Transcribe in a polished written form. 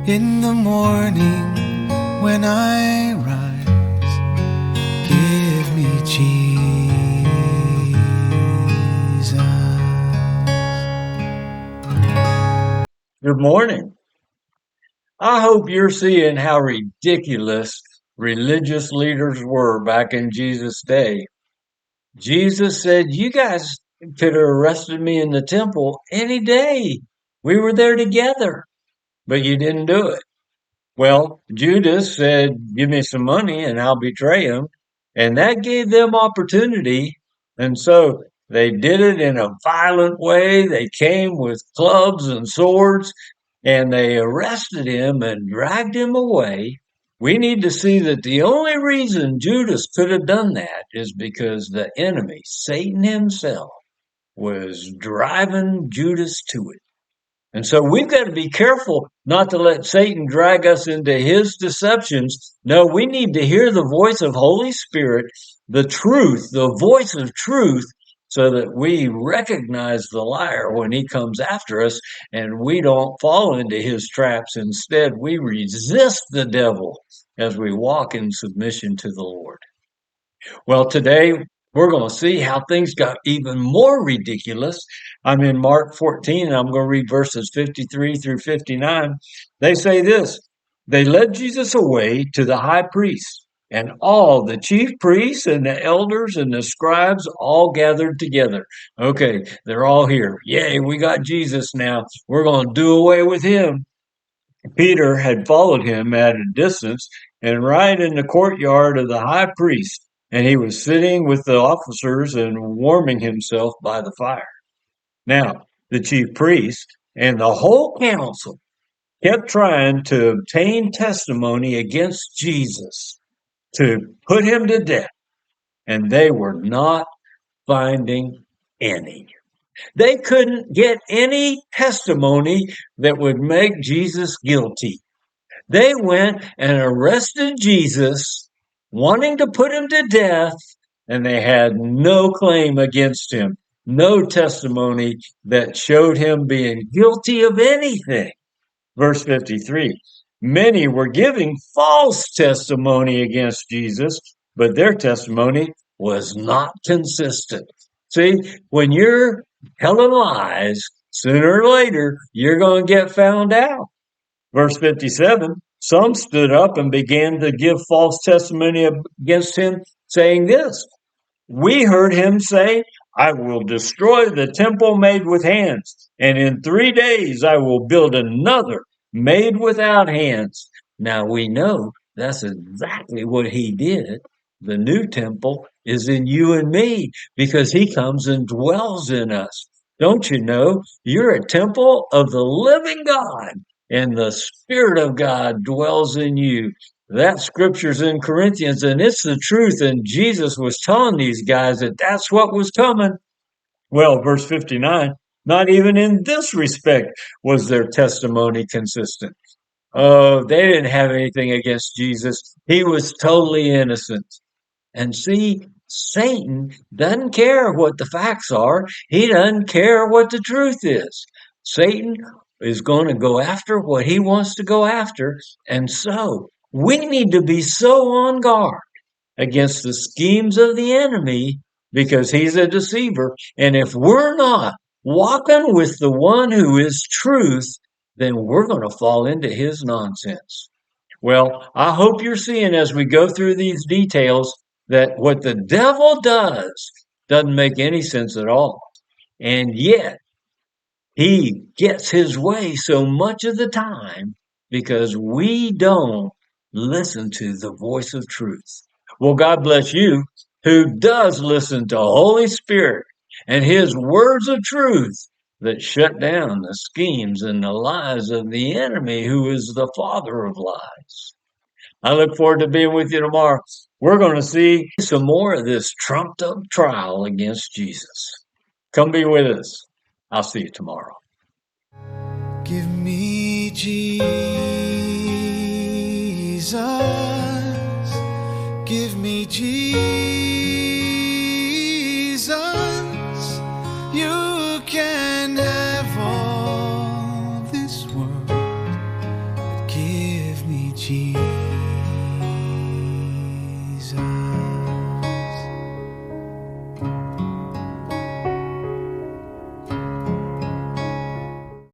In the morning when I rise, give me Jesus. Good morning. I hope you're seeing how ridiculous religious leaders were back in Jesus' day. Jesus said, you guys could have arrested me in the temple any day. We were there together, but you didn't do it. Well, Judas said, give me some money and I'll betray him. And that gave them opportunity. And so they did it in a violent way. They came with clubs and swords and they arrested him and dragged him away. We need to see that the only reason Judas could have done that is because the enemy, Satan himself, was driving Judas to it. And so we've got to be careful not to let Satan drag us into his deceptions. No, we need to hear the voice of Holy Spirit, the truth, the voice of truth, so that we recognize the liar when he comes after us and we don't fall into his traps. Instead, we resist the devil as we walk in submission to the Lord. Well, today we're going to see how things got even more ridiculous. I'm in Mark 14, and I'm going to read verses 53 through 59. They say this: they led Jesus away to the high priest, and all the chief priests and the elders and the scribes all gathered together. Okay, they're all here. Yay, we got Jesus now. We're going to do away with him. Peter had followed him at a distance and right in the courtyard of the high priest, and he was sitting with the officers and warming himself by the fire. Now, the chief priest and the whole council kept trying to obtain testimony against Jesus to put him to death, and they were not finding any. They couldn't get any testimony that would make Jesus guilty. They went and arrested Jesus, wanting to put him to death, and they had no claim against him, no testimony that showed him being guilty of anything. Verse 53, many were giving false testimony against Jesus, but their testimony was not consistent. See, when you're telling lies, sooner or later, you're going to get found out. Verse 57, some stood up and began to give false testimony against him, saying this: we heard him say, I will destroy the temple made with hands, and in 3 days I will build another made without hands. Now we know that's exactly what he did. The new temple is in you and me because he comes and dwells in us. Don't you know you're a temple of the living God, and the Spirit of God dwells in you? That scripture's in Corinthians, and it's the truth. And Jesus was telling these guys that that's what was coming. Well, verse 59, not even in this respect was their testimony consistent. Oh, they didn't have anything against Jesus. He was totally innocent. And see, Satan doesn't care what the facts are. He doesn't care what the truth is. Satan is going to go after what he wants to go after. And so we need to be so on guard against the schemes of the enemy because he's a deceiver. And if we're not walking with the one who is truth, then we're going to fall into his nonsense. Well, I hope you're seeing as we go through these details that what the devil does doesn't make any sense at all. And yet, he gets his way so much of the time because we don't listen to the voice of truth. Well, God bless you who does listen to Holy Spirit and his words of truth that shut down the schemes and the lies of the enemy, who is the father of lies. I look forward to being with you tomorrow. We're going to see some more of this trumped up trial against Jesus. Come be with us. I'll see you tomorrow. Give me Jesus. Give me Jesus. You can have all this world, but give Jesus.